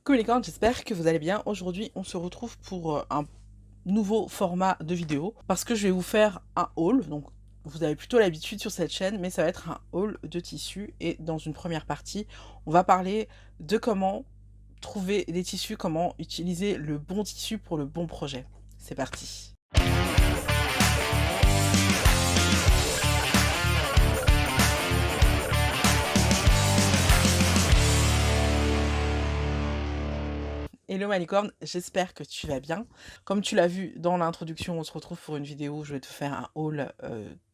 Coucou les cornes, j'espère que vous allez bien. Aujourd'hui, on se retrouve pour un nouveau format de vidéo parce que je vais vous faire un haul. Donc, vous avez plutôt l'habitude sur cette chaîne, mais ça va être un haul de tissus. Et dans une première partie, on va parler de comment trouver des tissus, comment utiliser le bon tissu pour le bon projet. C'est parti. Hello ma licorne, j'espère que tu vas bien. Comme tu l'as vu dans l'introduction, on se retrouve pour une vidéo où je vais te faire un haul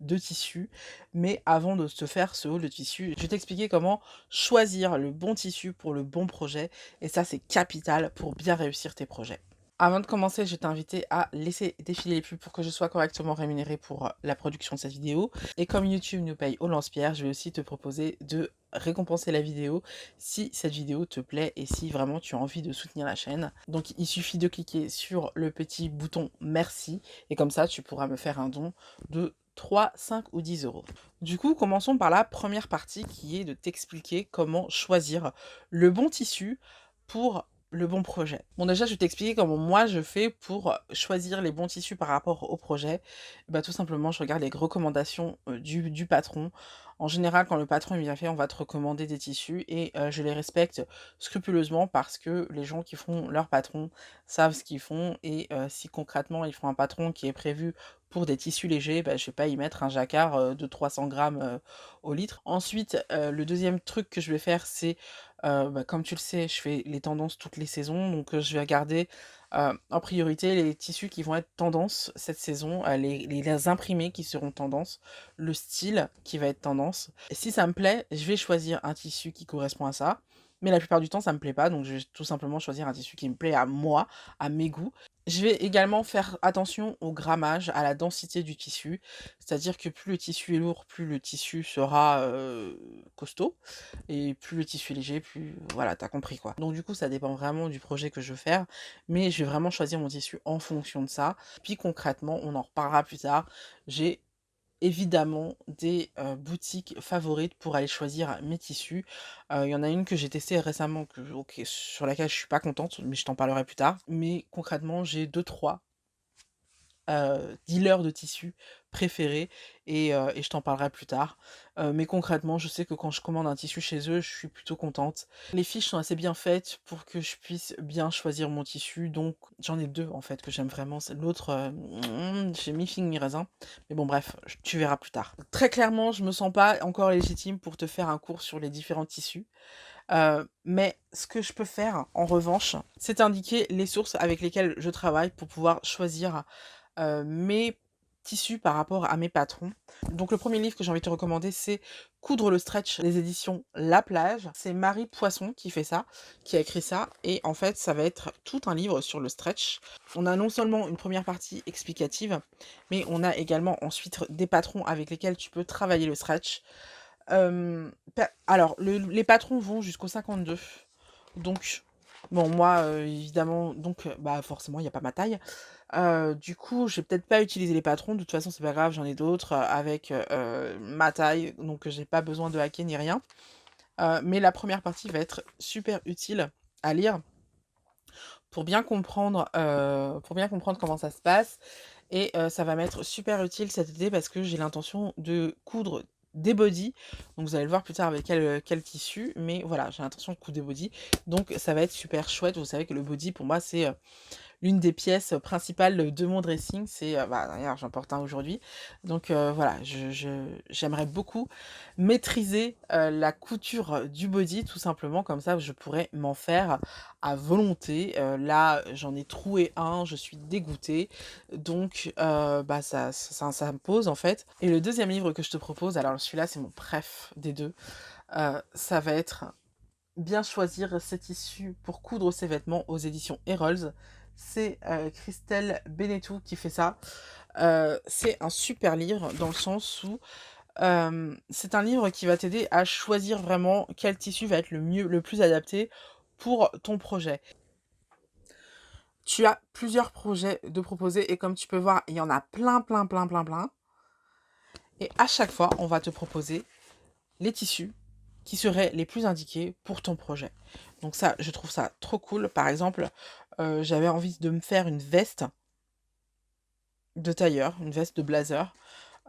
de tissus. Mais avant de te faire ce haul de tissus, je vais t'expliquer comment choisir le bon tissu pour le bon projet. Et ça, c'est capital pour bien réussir tes projets. Avant de commencer, je vais t'inviter à laisser défiler les pubs pour que je sois correctement rémunérée pour la production de cette vidéo. Et comme YouTube nous paye au lance-pierre, je vais aussi te proposer de récompenser la vidéo si cette vidéo te plaît et si vraiment tu as envie de soutenir la chaîne. Donc il suffit de cliquer sur le petit bouton merci et comme ça tu pourras me faire un don de 3, 5 ou 10 euros. Du coup, commençons par la première partie qui est de t'expliquer comment choisir le bon tissu pour le bon projet. Bon, déjà, je vais t'expliquer comment moi je fais pour choisir les bons tissus par rapport au projet. Bah, tout simplement, je regarde les recommandations du patron. En général, quand le patron est bien fait, on va te recommander des tissus et je les respecte scrupuleusement parce que les gens qui font leur patron savent ce qu'ils font et si concrètement ils font un patron qui est prévu pour des tissus légers, bah, je vais pas y mettre un jacquard de 300 grammes au litre. Ensuite, le deuxième truc que je vais faire, c'est bah, comme tu le sais, je fais les tendances toutes les saisons, donc je vais regarder en priorité les tissus qui vont être tendance cette saison, les imprimés qui seront tendance, le style qui va être tendance. Et si ça me plaît, je vais choisir un tissu qui correspond à ça. Mais la plupart du temps, ça me plaît pas, donc je vais tout simplement choisir un tissu qui me plaît à moi, à mes goûts. Je vais également faire attention au grammage, à la densité du tissu, c'est-à-dire que plus le tissu est lourd, plus le tissu sera costaud, et plus le tissu est léger, plus voilà, t'as compris quoi. Donc du coup, ça dépend vraiment du projet que je veux faire, mais je vais vraiment choisir mon tissu en fonction de ça. Puis concrètement, on en reparlera plus tard, j'ai évidemment des boutiques favorites pour aller choisir mes tissus. Il y en a une que j'ai testée récemment, sur laquelle je suis pas contente, mais je t'en parlerai plus tard. Mais concrètement, j'ai deux trois dealers de tissus préférés et je t'en parlerai plus tard. Mais concrètement, je sais que quand je commande un tissu chez eux, je suis plutôt contente. Les fiches sont assez bien faites pour que je puisse bien choisir mon tissu, donc j'en ai 2 en fait que j'aime vraiment. C'est l'autre, j'ai mi-figue mi-raisin, mais bon bref, tu verras plus tard. Très clairement, je me sens pas encore légitime pour te faire un cours sur les différents tissus. Mais ce que je peux faire, en revanche, c'est t'indiquer les sources avec lesquelles je travaille pour pouvoir choisir mes tissus par rapport à mes patrons. Donc le premier livre que j'ai envie de te recommander, c'est Coudre le stretch des éditions La Plage. C'est Marie Poisson qui fait ça, qui a écrit ça. Et en fait, ça va être tout un livre sur le stretch. On a non seulement une première partie explicative, mais on a également ensuite des patrons avec lesquels tu peux travailler le stretch. Alors, les patrons vont jusqu'au 52. Donc, bon, moi, évidemment, donc, bah, forcément, il n'y a pas ma taille. Du coup, je vais peut-être pas utiliser les patrons. De toute façon, c'est pas grave, j'en ai d'autres avec ma taille. Donc, j'ai pas besoin de hacker ni rien. Mais la première partie va être super utile à lire pour bien comprendre comment ça se passe. Et ça va m'être super utile cet été parce que j'ai l'intention de coudre des bodys. Donc vous allez le voir plus tard avec quel tissu. Mais voilà, j'ai l'intention de coudre des bodys. Donc ça va être super chouette. Vous savez que le body, pour moi, c'est l'une des pièces principales de mon dressing. C'est, bah, d'ailleurs, j'en porte un aujourd'hui. Donc voilà, j'aimerais beaucoup maîtriser la couture du body, tout simplement. Comme ça, je pourrais m'en faire à volonté. Là, j'en ai troué un, je suis dégoûtée. Donc, bah, ça me pose, en fait. Et le deuxième livre que je te propose, alors celui-là, c'est mon préf des deux. Ça va être Bien choisir ses tissus pour coudre ses vêtements aux éditions Erols. C'est Christelle Benetou qui fait ça. C'est un super livre dans le sens où c'est un livre qui va t'aider à choisir vraiment quel tissu va être le plus adapté pour ton projet. Tu as plusieurs projets de proposer et comme tu peux voir, il y en a plein, plein, plein, plein, plein. Et à chaque fois, on va te proposer les tissus qui seraient les plus indiqués pour ton projet. Donc ça, je trouve ça trop cool. Par exemple, j'avais envie de me faire une veste de tailleur, une veste de blazer,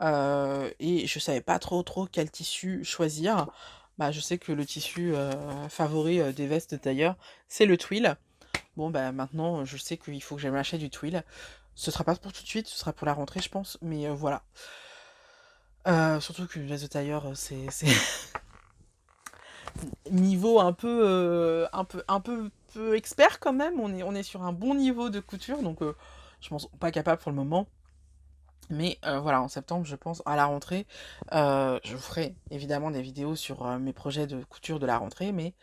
et je savais pas trop quel tissu choisir. Bah, je sais que le tissu, favori, des vestes de tailleur, c'est le twill. Bon, bah, maintenant, je sais qu'il faut que j'aille m'acheter du twill. Ce sera pas pour tout de suite, ce sera pour la rentrée, je pense, mais voilà. Surtout qu'une veste de tailleur, c'est niveau un peu expert quand même. On est sur un bon niveau de couture, donc je pense pas capable pour le moment. Mais voilà, en septembre, je pense, à la rentrée, je vous ferai évidemment des vidéos sur mes projets de couture de la rentrée, mais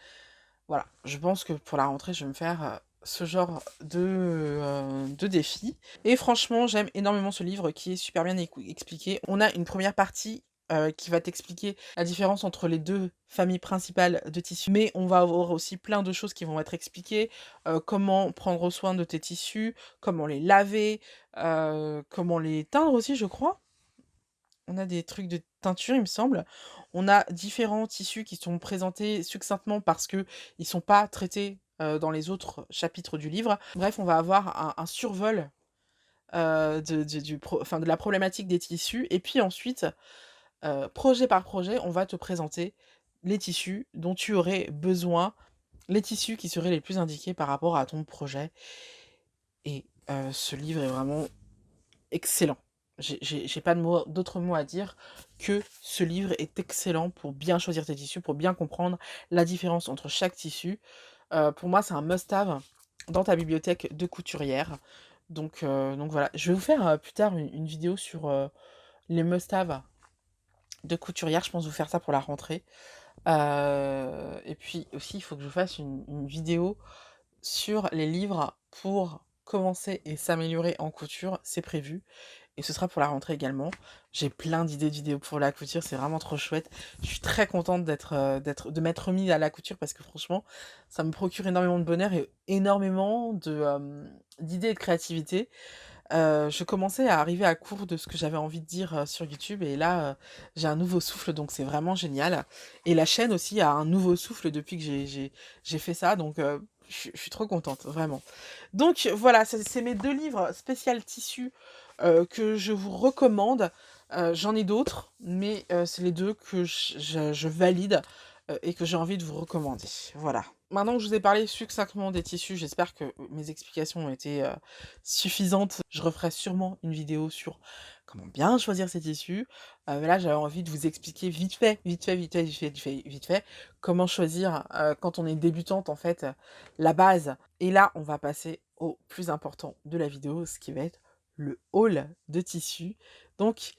voilà, je pense que pour la rentrée, je vais me faire ce genre de défi. Et franchement, j'aime énormément ce livre qui est super bien expliqué. On a une première partie qui va t'expliquer la différence entre les deux familles principales de tissus, mais on va avoir aussi plein de choses qui vont être expliquées, comment prendre soin de tes tissus, comment les laver, comment les teindre aussi, je crois. On a des trucs de teinture, il me semble. On a différents tissus qui sont présentés succinctement parce que ils sont pas traités, dans les autres chapitres du livre. Bref, on va avoir un survol, de la problématique des tissus et puis ensuite, projet par projet, on va te présenter les tissus dont tu aurais besoin, les tissus qui seraient les plus indiqués par rapport à ton projet et ce livre est vraiment excellent. J'ai pas d'autres mots à dire que ce livre est excellent pour bien choisir tes tissus, pour bien comprendre la différence entre chaque tissu. Pour moi, c'est un must-have dans ta bibliothèque de couturière. Donc voilà, je vais vous faire, plus tard une vidéo sur, les must-have de couturière. Je pense vous faire ça pour la rentrée. Et puis aussi, il faut que je fasse une vidéo sur les livres pour commencer et s'améliorer en couture, c'est prévu. Et ce sera pour la rentrée également. J'ai plein d'idées de vidéos pour la couture, c'est vraiment trop chouette. Je suis très contente de m'être remise à la couture parce que franchement, ça me procure énormément de bonheur et énormément d'idées et de créativité. Je commençais à arriver à court de ce que j'avais envie de dire sur YouTube et là, j'ai un nouveau souffle, donc c'est vraiment génial. Et la chaîne aussi a un nouveau souffle depuis que j'ai fait ça, donc je suis trop contente, vraiment. Donc voilà, c'est mes 2 livres spécial tissu, que je vous recommande. J'en ai d'autres, mais c'est les 2 que je valide, et que j'ai envie de vous recommander. Voilà. Maintenant que je vous ai parlé succinctement des tissus, j'espère que mes explications ont été suffisantes. Je referai sûrement une vidéo sur comment bien choisir ces tissus. Mais là, j'avais envie de vous expliquer vite fait, comment choisir quand on est débutante, en fait, la base. Et là, on va passer au plus important de la vidéo, ce qui va être le haul de tissus. Donc,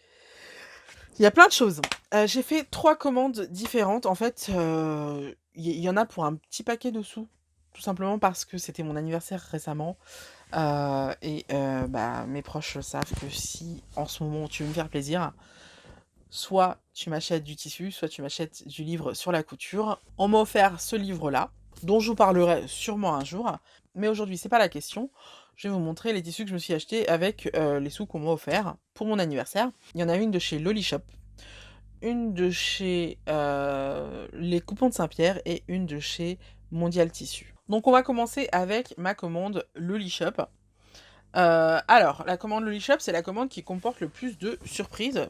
il y a plein de choses. J'ai fait 3 commandes différentes. En fait, il y en a pour un petit paquet de sous, tout simplement parce que c'était mon anniversaire récemment, bah, mes proches savent que si, en ce moment, tu veux me faire plaisir, soit tu m'achètes du tissu, soit tu m'achètes du livre sur la couture. On m'a offert ce livre-là, dont je vous parlerai sûrement un jour, mais aujourd'hui, c'est pas la question. Je vais vous montrer les tissus que je me suis achetés avec, les sous qu'on m'a offerts pour mon anniversaire. Il y en a une de chez Loli Shop, une de chez, Les Coupons de Saint-Pierre et une de chez Mondial Tissu. Donc on va commencer avec ma commande Loli Shop. Alors, la commande Loli Shop, c'est la commande qui comporte le plus de surprises.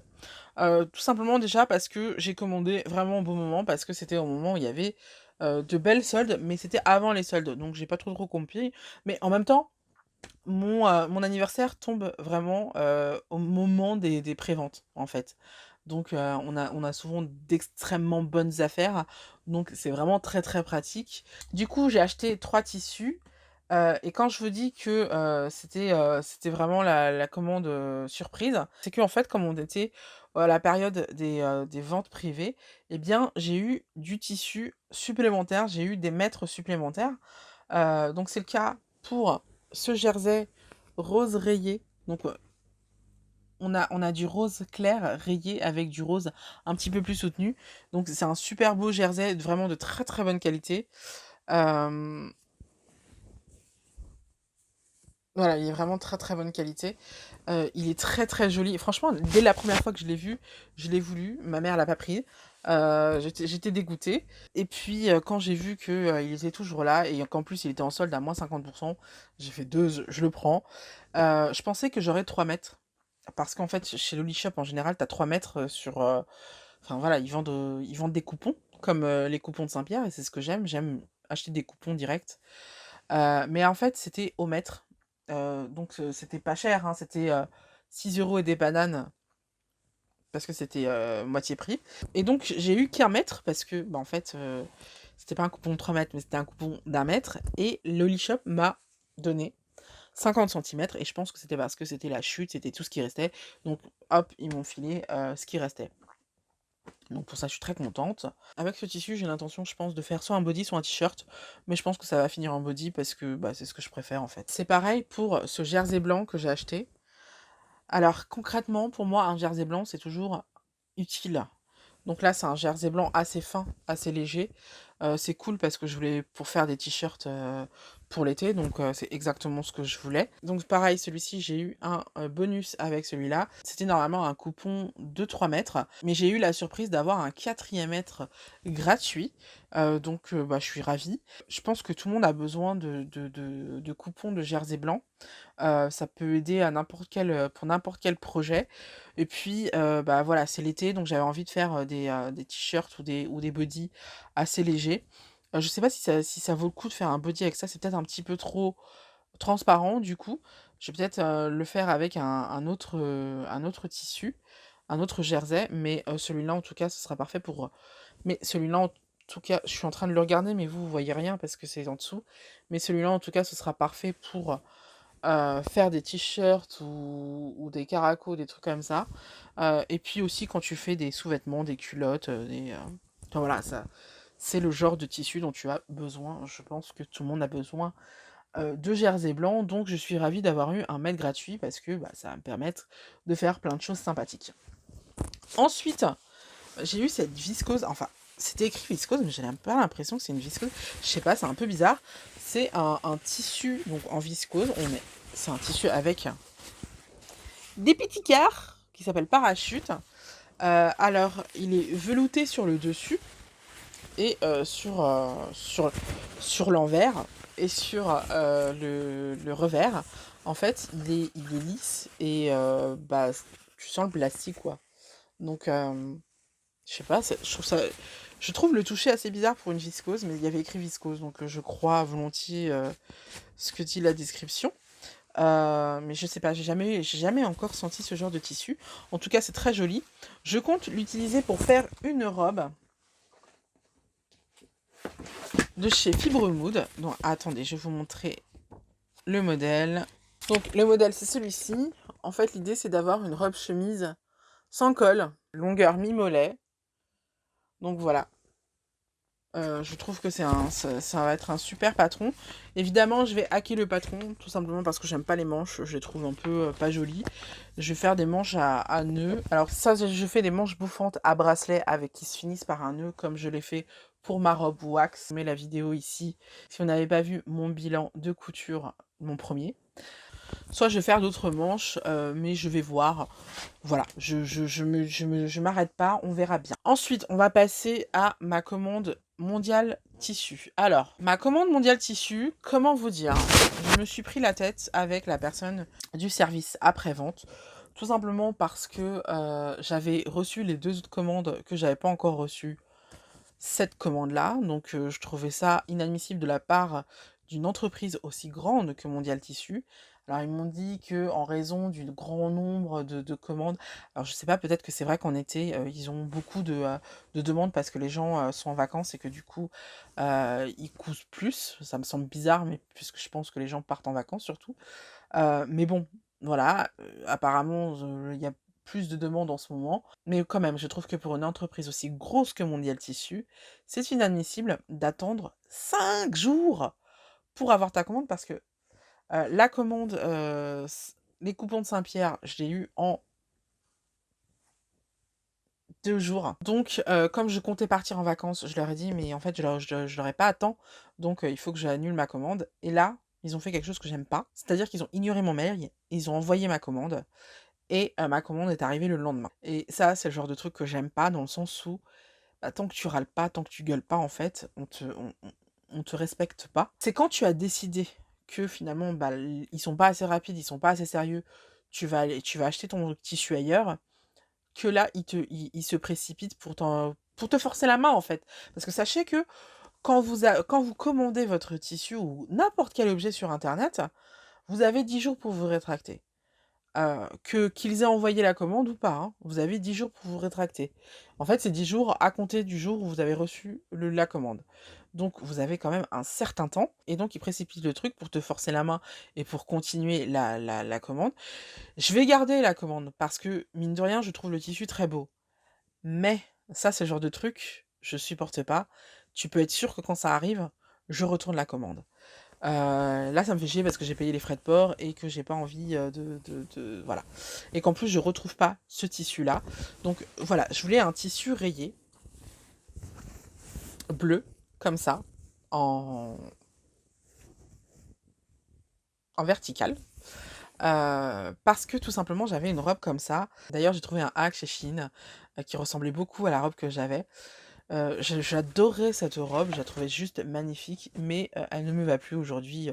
Tout simplement déjà parce que j'ai commandé vraiment au bon moment, parce que c'était au moment où il y avait, de belles soldes, mais c'était avant les soldes, donc j'ai pas trop compris. Mais en même temps, mon anniversaire tombe vraiment, au moment des préventes, en fait. Donc on a souvent d'extrêmement bonnes affaires, donc c'est vraiment très pratique. Du coup, j'ai acheté 3 tissus, et quand je vous dis que, c'était vraiment la commande, surprise, c'est qu'en fait, comme on était à la période des ventes privées, eh bien, j'ai eu du tissu supplémentaire, j'ai eu des mètres supplémentaires. Donc c'est le cas pour ce jersey rose rayé. Donc on a du rose clair rayé avec du rose un petit peu plus soutenu. Donc c'est un super beau jersey, vraiment de très bonne qualité. Hem, voilà, il est vraiment très bonne qualité. Il est très joli. Franchement, dès la première fois que je l'ai vu, je l'ai voulu. Ma mère l'a pas pris. J'étais dégoûtée et puis, quand j'ai vu que, il était toujours là et qu'en plus il était en solde à moins 50, j'ai fait: «2, je le prends». Je pensais que j'aurais 3 mètres parce qu'en fait, chez Loli Shop, en général, tu as 3 mètres, sur, enfin voilà, ils vendent des coupons comme, les coupons de Saint-Pierre et c'est ce que j'aime. J'aime acheter des coupons directs, mais en fait, c'était au mètre, donc c'était pas cher, hein, c'était, 6 € et des bananes parce que c'était, moitié prix et donc j'ai eu qu'1 mètre parce que, bah, en fait, c'était pas un coupon de 3 mètres, mais c'était un coupon d'1 mètre et Loli Shop m'a donné 50 centimètres et je pense que c'était parce que c'était la chute, c'était tout ce qui restait. Donc hop, ils m'ont filé, ce qui restait. Donc pour ça, je suis très contente. Avec ce tissu, j'ai l'intention, je pense, de faire soit un body, soit un t-shirt, mais je pense que ça va finir en body parce que, bah, c'est ce que je préfère, en fait. C'est pareil pour ce jersey blanc que j'ai acheté. Alors concrètement, pour moi, un jersey blanc, c'est toujours utile. Donc là, c'est un jersey blanc assez fin, assez léger. C'est cool parce que je voulais pour faire des t-shirts, pour l'été, donc c'est exactement ce que je voulais. Donc pareil, celui-ci, j'ai eu un, bonus avec celui-là. C'était normalement un coupon de 3 mètres, mais j'ai eu la surprise d'avoir un 4e mètre gratuit, donc bah, je suis ravie. Je pense que tout le monde a besoin de coupons de jersey blanc. Ça peut aider à n'importe quel, pour n'importe quel projet et puis, bah, voilà, c'est l'été donc j'avais envie de faire, des t-shirts ou des bodys assez légers. Je sais pas si ça vaut le coup de faire un body avec ça, c'est peut-être un petit peu trop transparent du coup. Je vais peut-être, le faire avec un autre tissu, un autre jersey, mais, celui-là en tout cas ce sera parfait pour, mais celui-là en tout cas, je suis en train de le regarder mais vous voyez rien parce que c'est en dessous, mais celui-là en tout cas ce sera parfait pour faire des t-shirts ou des caracos, des trucs comme ça. Et puis aussi quand tu fais des sous-vêtements, des culottes, enfin voilà, ça c'est le genre de tissu dont tu as besoin. Je pense que tout le monde a besoin, de jersey blanc, donc je suis ravie d'avoir eu un mail gratuit parce que, bah, ça va me permettre de faire plein de choses sympathiques. Ensuite, j'ai eu cette viscose, enfin, c'était écrit viscose, mais j'ai même pas l'impression que c'est une viscose. Je sais pas, c'est un peu bizarre. C'est un tissu donc en viscose, c'est un tissu avec des petits quarts qui s'appelle parachute. Alors, il est velouté sur le dessus et sur l'envers et sur le revers. En fait, il est lisse et bah, tu sens le plastique, quoi. Donc, je sais pas, je trouve le toucher assez bizarre pour une viscose, mais il y avait écrit viscose, donc je crois volontiers ce que dit la description. Mais je sais pas, j'ai jamais encore senti ce genre de tissu. En tout cas, c'est très joli. Je compte l'utiliser pour faire une robe de chez Fibre Mood. Donc, attendez, je vais vous montrer le modèle. Donc, le modèle, c'est celui-ci. En fait, l'idée, c'est d'avoir une robe chemise sans col, longueur mi-mollet. Donc, voilà. Je trouve que ça va être un super patron. Évidemment, je vais hacker le patron, tout simplement parce que j'aime pas les manches, je les trouve un peu pas jolies. Je vais faire des manches à nœuds. Alors ça, je fais des manches bouffantes à bracelet avec qui se finissent par un nœud, comme je l'ai fait pour ma robe wax. Je mets la vidéo ici, si vous n'avez pas vu mon bilan de couture, mon premier. Soit je vais faire d'autres manches, mais je vais voir. Voilà, je m'arrête pas, on verra bien. Ensuite, on va passer à ma commande mondiale tissu. Alors, ma commande mondiale tissu, comment vous dire? Je me suis pris la tête avec la personne du service après-vente, tout simplement parce que j'avais reçu les 2 autres commandes que j'avais pas encore reçues cette commande-là. Donc, je trouvais ça inadmissible de la part d'une entreprise aussi grande que Mondial Tissu. Alors ils m'ont dit que en raison du grand nombre de commandes, alors je sais pas, peut-être que c'est vrai qu'en été, ils ont beaucoup de demandes parce que les gens, sont en vacances et que du coup, ils cousent plus. Ça me semble bizarre, mais puisque je pense que les gens partent en vacances surtout. Mais bon, voilà, apparemment, il y a plus de demandes en ce moment. Mais quand même, je trouve que pour une entreprise aussi grosse que Mondial Tissu, c'est inadmissible d'attendre 5 jours pour avoir ta commande parce que, la commande, les coupons de Saint-Pierre, je l'ai eu en 2 jours. Donc, comme je comptais partir en vacances, je leur ai dit: «Mais en fait, je l'aurai pas à temps, donc il faut que j'annule ma commande» et là, ils ont fait quelque chose que j'aime pas. C'est-à-dire qu'ils ont ignoré mon mail, ils ont envoyé ma commande et ma commande est arrivée le lendemain et ça, c'est le genre de truc que j'aime pas dans le sens où, bah, tant que tu râles pas, tant que tu gueules pas, en fait, on te respecte pas. C'est quand tu as décidé que finalement, bah, ils sont pas assez rapides, ils sont pas assez sérieux, tu vas acheter ton tissu ailleurs, que là, ils se précipitent pour te forcer la main, en fait. Parce que sachez que quand vous commandez votre tissu ou n'importe quel objet sur internet, vous avez 10 jours pour vous rétracter. Qu'ils aient envoyé la commande ou pas, hein, vous avez 10 jours pour vous rétracter. En fait, c'est 10 jours à compter du jour où vous avez reçu la commande. Donc vous avez quand même un certain temps et donc ils précipitent le truc pour te forcer la main et pour continuer la commande. Je vais garder la commande parce que, mine de rien, je trouve le tissu très beau. Mais ça, c'est le genre de truc, je supporte pas. Tu peux être sûr que quand ça arrive, je retourne la commande. Là, ça me fait chier parce que j'ai payé les frais de port et que j'ai pas envie, voilà, et qu'en plus je retrouve pas ce tissu-là. Donc voilà, je voulais un tissu rayé, bleu, comme ça, en vertical, parce que tout simplement j'avais une robe comme ça. D'ailleurs, j'ai trouvé un hack chez Shein, qui ressemblait beaucoup à la robe que j'avais. J'adorais cette robe, je la trouvais juste magnifique, mais elle ne me va plus aujourd'hui,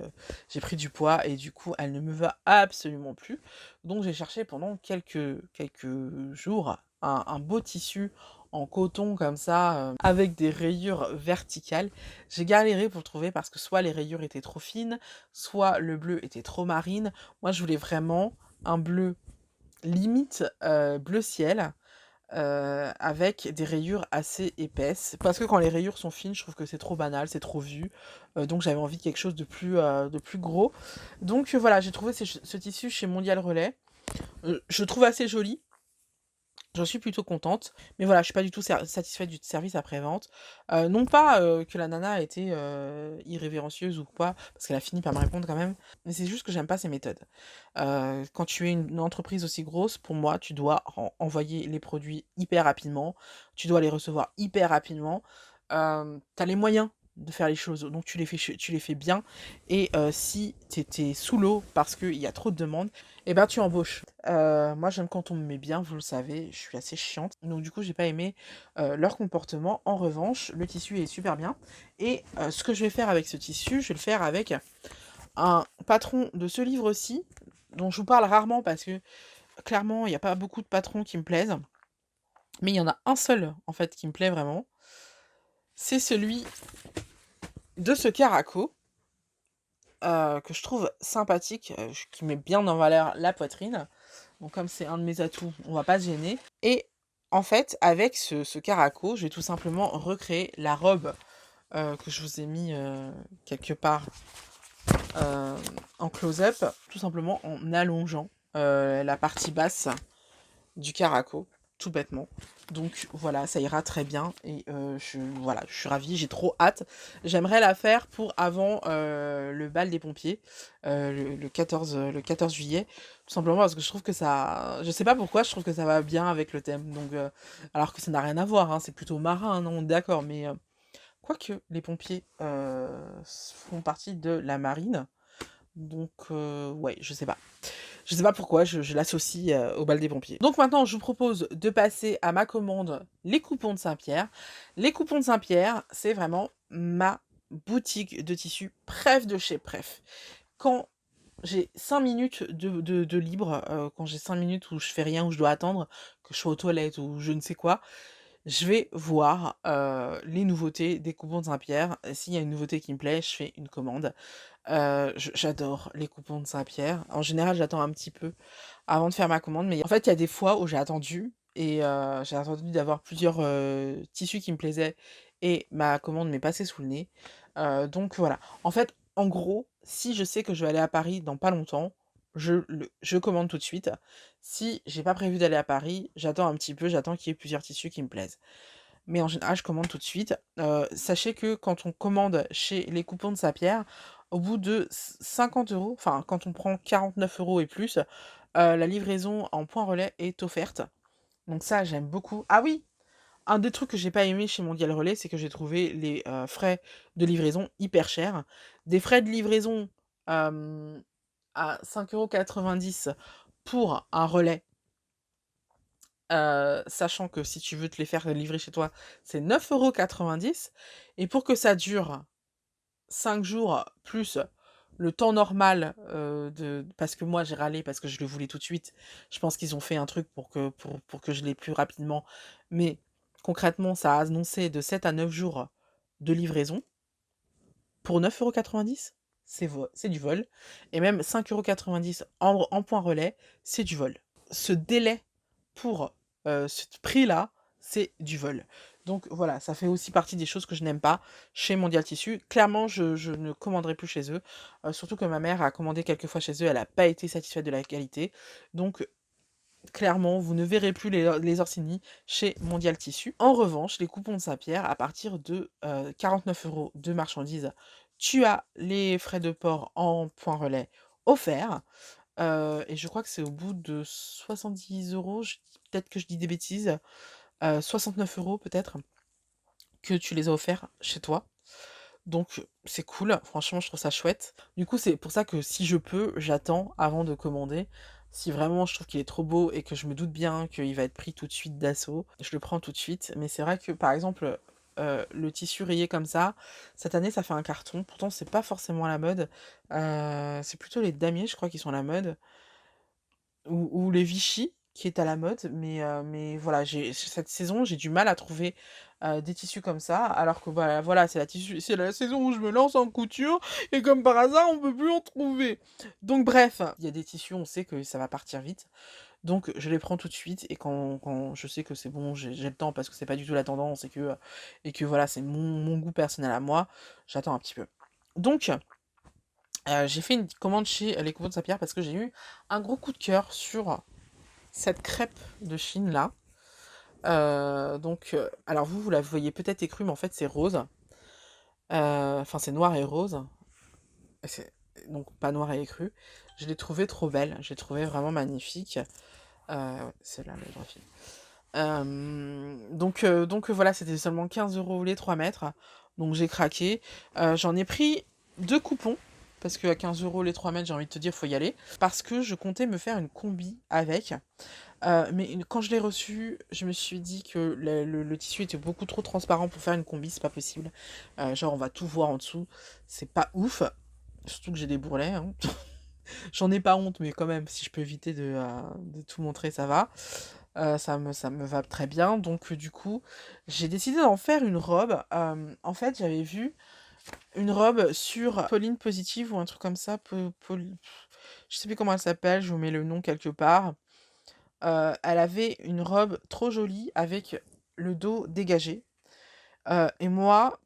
j'ai pris du poids et du coup, elle ne me va absolument plus. Donc j'ai cherché pendant quelques jours un beau tissu en coton comme ça, avec des rayures verticales. J'ai galéré pour le trouver parce que soit les rayures étaient trop fines, soit le bleu était trop marine. Moi, je voulais vraiment un bleu limite, bleu ciel, avec des rayures assez épaisses. Parce que quand les rayures sont fines, je trouve que c'est trop banal, c'est trop vu. Donc j'avais envie de quelque chose de plus gros. Donc voilà, j'ai trouvé ce tissu chez Mondial Relais. Je le trouve assez joli. J'en suis plutôt contente, mais voilà, je suis pas du tout satisfaite du service après-vente. Non pas, que la nana a été, irrévérencieuse ou quoi, parce qu'elle a fini par me répondre quand même, mais c'est juste que j'aime pas ses méthodes. Quand tu es une entreprise aussi grosse, pour moi, tu dois envoyer les produits hyper rapidement, tu dois les recevoir hyper rapidement. Tu as les moyens de faire les choses, donc tu les fais bien et si tu es sous l'eau parce qu'il y a trop de demandes, et ben, tu embauches. Moi, j'aime quand on me met bien, vous le savez, je suis assez chiante. Donc du coup, j'ai pas aimé, leur comportement. En revanche, le tissu est super bien et ce que je vais faire avec ce tissu, je vais le faire avec un patron de ce livre-ci, dont je vous parle rarement parce que, clairement, il y a pas beaucoup de patrons qui me plaisent. Mais il y en a un seul, en fait, qui me plaît vraiment. C'est celui de ce Caraco, que je trouve sympathique, qui met bien en valeur la poitrine. Donc comme c'est un de mes atouts, on va pas se gêner. Et en fait, avec ce Caraco, je vais tout simplement recréer la robe, que je vous ai mis, quelque part, heu, en close-up, tout simplement en allongeant, la partie basse du Caraco, tout bêtement. Donc voilà, ça ira très bien et voilà, je suis ravie, j'ai trop hâte. J'aimerais la faire pour avant, le bal des pompiers, le 14 juillet, tout simplement parce que je trouve que ça je sais pas pourquoi, je trouve que ça va bien avec le thème. Donc alors que ça n'a rien à voir, hein, c'est plutôt marin, non, d'accord, mais quoique les pompiers, font partie de la marine, donc ouais, je sais pas. Je sais pas pourquoi, je l'associe, au bal des pompiers. Donc maintenant, je vous propose de passer à ma commande, les coupons de Saint-Pierre. Les coupons de Saint-Pierre, c'est vraiment ma boutique de tissus Pref de chez Pref. Quand j'ai 5 minutes de libre, quand j'ai 5 minutes où je fais rien, où je dois attendre, que je sois aux toilettes ou je ne sais quoi, je vais voir, les nouveautés des coupons de Saint-Pierre. S'il y a une nouveauté qui me plaît, je fais une commande. J'adore les coupons de Saint-Pierre. En général, j'attends un petit peu avant de faire ma commande, mais en fait, il y a des fois où j'ai attendu et j'ai attendu d'avoir plusieurs, tissus qui me plaisaient et ma commande m'est passée sous le nez. Donc voilà. En fait, en gros, si je sais que je vais aller à Paris dans pas longtemps, je commande tout de suite. Si j'ai pas prévu d'aller à Paris, j'attends un petit peu, j'attends qu'il y ait plusieurs tissus qui me plaisent. Mais en général, je commande tout de suite. Sachez que quand on commande chez les coupons de Saint-Pierre, au bout de 50 €, enfin quand on prend 49 € et plus, la livraison en point relais est offerte. Donc ça, j'aime beaucoup. Ah oui! Un des trucs que j'ai pas aimé chez Mondial Relais, c'est que j'ai trouvé les, frais de livraison hyper chers. Des frais de livraison, à 5,90 € pour un relais sachant que si tu veux te les faire livrer chez toi, c'est 9,90 € et pour que ça dure 5 jours plus le temps normal, de parce que moi j'ai râlé parce que je le voulais tout de suite. Je pense qu'ils ont fait un truc pour que je l'ai plus rapidement, mais concrètement, ça a annoncé de 7 à 9 jours de livraison pour 9,90 €. C'est du vol et même 5,90 € en point relais, c'est du vol. Ce délai pour, ce prix-là, c'est du vol. Donc voilà, ça fait aussi partie des choses que je n'aime pas chez Mondial Tissu. Clairement, je ne commanderai plus chez eux, surtout que ma mère a commandé quelques fois chez eux, elle a pas été satisfaite de la qualité. Donc clairement, vous ne verrez plus les Orsini chez Mondial Tissu. En revanche, les coupons de Saint-Pierre, à partir de, 49 € de marchandises, tu as les frais de port en point relais offerts. Et je crois que c'est au bout de 70 €, peut-être que je dis des bêtises, 69 € peut-être, que tu les as offerts chez toi. Donc c'est cool, franchement je trouve ça chouette. Du coup, c'est pour ça que si je peux, j'attends avant de commander. Si vraiment je trouve qu'il est trop beau et que je me doute bien qu'il va être pris tout de suite d'assaut, je le prends tout de suite. Mais c'est vrai que par exemple, le tissu rayé comme ça, cette année ça fait un carton. Pourtant c'est pas forcément à la mode. C'est plutôt les damiers je crois qui sont à la mode. Ou les Vichy qui est à la mode, mais voilà, cette saison, j'ai du mal à trouver, des tissus comme ça, alors que voilà, c'est la saison où je me lance en couture et comme par hasard, on peut plus en trouver. Donc bref, il y a des tissus, on sait que ça va partir vite, donc je les prends tout de suite et quand je sais que c'est bon, j'ai le temps parce que c'est pas du tout la tendance et que voilà, c'est mon goût personnel à moi, j'attends un petit peu. Donc j'ai fait une commande chez Les Coupons de Saint-Pierre parce que j'ai eu un gros coup de cœur sur cette crêpe de Chine là. Alors vous la voyez peut-être écrue, mais en fait c'est rose. Enfin c'est noir et rose. Donc pas noir et écru. Je l'ai trouvée trop belle. Je l'ai trouvée vraiment magnifique. Ouais, c'est là le vrai fil. Donc voilà, c'était seulement 15 € les 3 mètres. Donc j'ai craqué. J'en ai pris 2 coupons. Parce qu'à 15 € les 3 mètres, j'ai envie de te dire, faut y aller. Parce que je comptais me faire une combi avec. Mais quand je l'ai reçu, je me suis dit que le tissu était beaucoup trop transparent pour faire une combi, c'est pas possible. Genre on va tout voir en dessous, c'est pas ouf. Surtout que j'ai des bourrelets, hein. J'en ai pas honte, mais quand même, si je peux éviter de tout montrer, ça va. Ça me va très bien. Donc du coup, j'ai décidé d'en faire une robe. En fait, j'avais vu une robe sur Pauline Positive ou un truc comme ça. Je sais plus comment elle s'appelle, je vous mets le nom quelque part. Elle avait une robe trop jolie avec le dos dégagé. Et moi,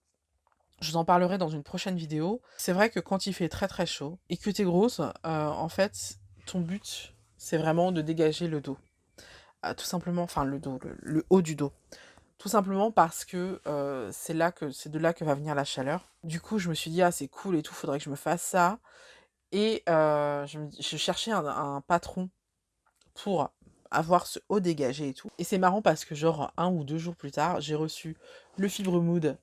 je vous en parlerai dans une prochaine vidéo. C'est vrai que quand il fait très très chaud et que t'es grosse, en fait, ton but, c'est vraiment de dégager le dos. Tout simplement, enfin le dos, le haut du dos. Tout simplement parce que c'est de là que va venir la chaleur. Du coup, je me suis dit, ah c'est cool et tout, faudrait que je me fasse ça. Et je cherchais un patron pour avoir ce haut dégagé et tout. Et c'est marrant parce que genre 1 ou 2 jours plus tard, j'ai reçu le Fibre Mood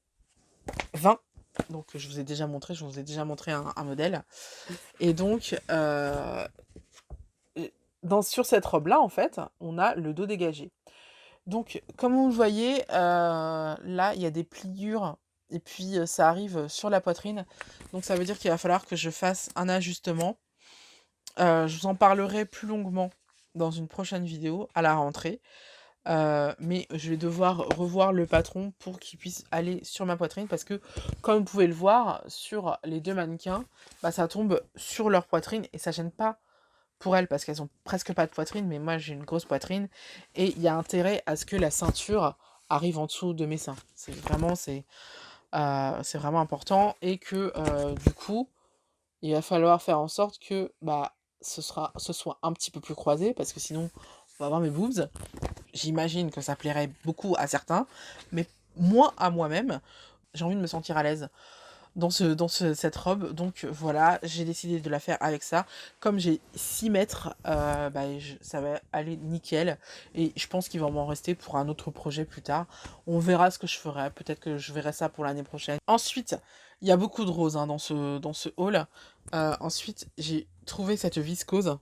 20. Donc je vous ai déjà montré un modèle. Et donc sur cette robe-là, en fait, on a le dos dégagé. Donc comme vous le voyez, là, il y a des pliures et puis ça arrive sur la poitrine. Donc ça veut dire qu'il va falloir que je fasse un ajustement. Je vous en parlerai plus longuement dans une prochaine vidéo à la rentrée. Mais je vais devoir revoir le patron pour qu'il puisse aller sur ma poitrine parce que, comme vous pouvez le voir, sur les 2 mannequins, bah, ça tombe sur leur poitrine et ça gêne pas pour elles parce qu'elles ont presque pas de poitrine, mais moi j'ai une grosse poitrine et il y a intérêt à ce que la ceinture arrive en dessous de mes seins. C'est vraiment important et que du coup, il va falloir faire en sorte que bah, ce soit un petit peu plus croisé parce que sinon on va voir mes boobs. J'imagine que ça plairait beaucoup à certains, mais moi, à moi-même, j'ai envie de me sentir à l'aise cette robe. Donc voilà, j'ai décidé de la faire avec ça. Comme j'ai 6 mètres, ça va aller nickel. Et je pense qu'il va m'en rester pour un autre projet plus tard. On verra ce que je ferai. Peut-être que je verrai ça pour l'année prochaine. Ensuite, il y a beaucoup de roses hein, dans ce haul. Ensuite, j'ai trouvé cette viscose.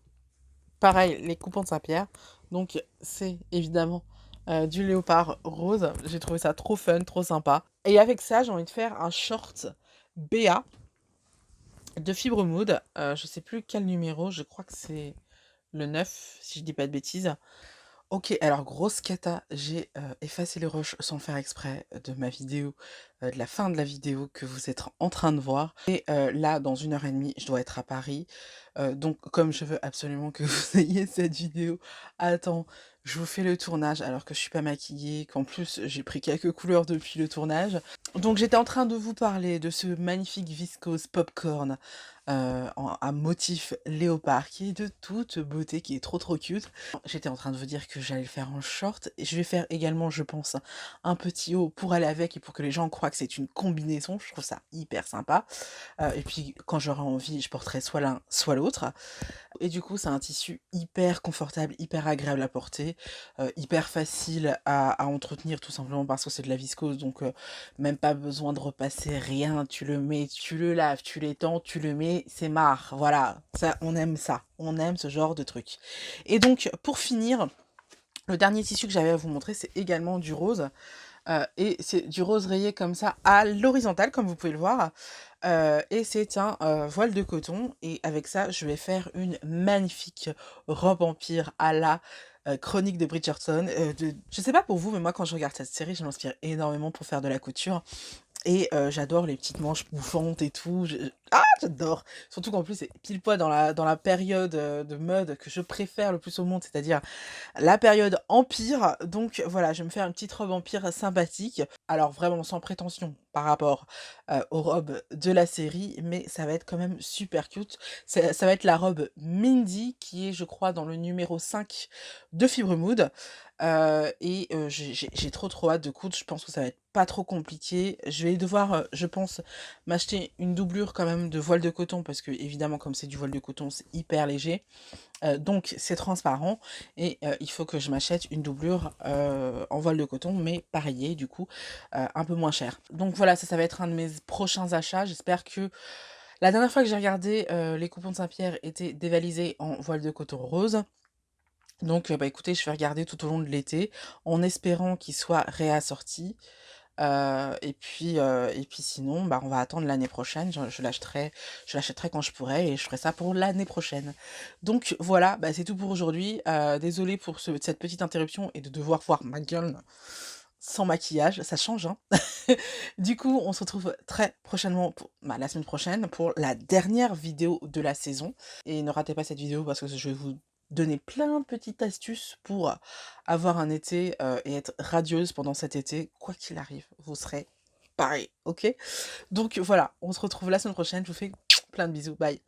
Pareil, les coupons de Saint-Pierre. Donc c'est évidemment du léopard rose. J'ai trouvé ça trop fun, trop sympa. Et avec ça, j'ai envie de faire un short BA de Fibre Mood. Je sais plus quel numéro, je crois que c'est le 9, si je dis pas de bêtises. OK, alors grosse cata, j'ai, effacé le rush sans le faire exprès de ma vidéo, de la fin de la vidéo que vous êtes en train de voir et là, dans 1 heure et demie, je dois être à Paris, donc comme je veux absolument que vous ayez cette vidéo à temps, je vous fais le tournage alors que je suis pas maquillée, qu'en plus j'ai pris quelques couleurs depuis le tournage. Donc j'étais en train de vous parler de ce magnifique viscose popcorn, à motif léopard qui est de toute beauté, qui est trop, trop cute. J'étais en train de vous dire que j'allais le faire en short et je vais faire également, je pense, un petit haut pour aller avec et pour que les gens croient que c'est une combinaison. Je trouve ça hyper sympa. Et puis quand j'aurai envie, je porterai soit l'un, soit l'autre. Et du coup, c'est un tissu hyper confortable, hyper agréable à porter, hyper facile à entretenir tout simplement parce que c'est de la viscose, donc même pas besoin de repasser rien. Tu le mets, tu le laves, tu l'étends, tu le mets, c'est marre. Voilà, ça. On aime ce genre de truc. Et donc, pour finir, le dernier tissu que j'avais à vous montrer, c'est également du rose. Et c'est du rose rayé comme ça à l'horizontale, comme vous pouvez le voir. Et c'est un voile de coton. Et avec ça, je vais faire une magnifique robe empire à la Chronique de Bridgerton. Je sais pas pour vous, mais moi, quand je regarde cette série, je m'inspire énormément pour faire de la couture. Et j'adore les petites manches bouffantes et tout. J'adore! Surtout qu'en plus, c'est pile poil dans la période de mode que je préfère le plus au monde, c'est-à-dire la période empire. Donc voilà, je vais me faire une petite robe empire sympathique. Alors vraiment sans prétention par rapport aux robes de la série, mais ça va être quand même super cute. Ça va être la robe Mindy qui est, je crois, dans le numéro 5 de Fibre Mood. Et j'ai trop trop hâte de coudre. Je pense que ça va être pas trop compliqué. Je vais devoir, je pense, m'acheter une doublure quand même de voile de coton parce que évidemment comme c'est du voile de coton, c'est hyper léger. Donc c'est transparent et il faut que je m'achète une doublure en voile de coton, mais pareillée du coup, un peu moins cher. Donc voilà, ça va être un de mes prochains achats. J'espère que la dernière fois que j'ai regardé, les coupons de Saint-Pierre étaient dévalisés en voile de coton rose. Donc bah, écoutez, je vais regarder tout au long de l'été en espérant qu'il soit réassorti. Et puis sinon, bah, on va attendre l'année prochaine. Je l'achèterai quand je pourrai et je ferai ça pour l'année prochaine. Donc voilà, bah, c'est tout pour aujourd'hui. Désolée pour cette petite interruption et de devoir voir ma gueule sans maquillage, ça change, hein. Du coup, on se retrouve très prochainement, la semaine prochaine, pour la dernière vidéo de la saison. Et ne ratez pas cette vidéo parce que je vais vous donner plein de petites astuces pour avoir un été et être radieuse pendant cet été. Quoi qu'il arrive, vous serez pareil, ok? Donc voilà, on se retrouve la semaine prochaine. Je vous fais plein de bisous. Bye.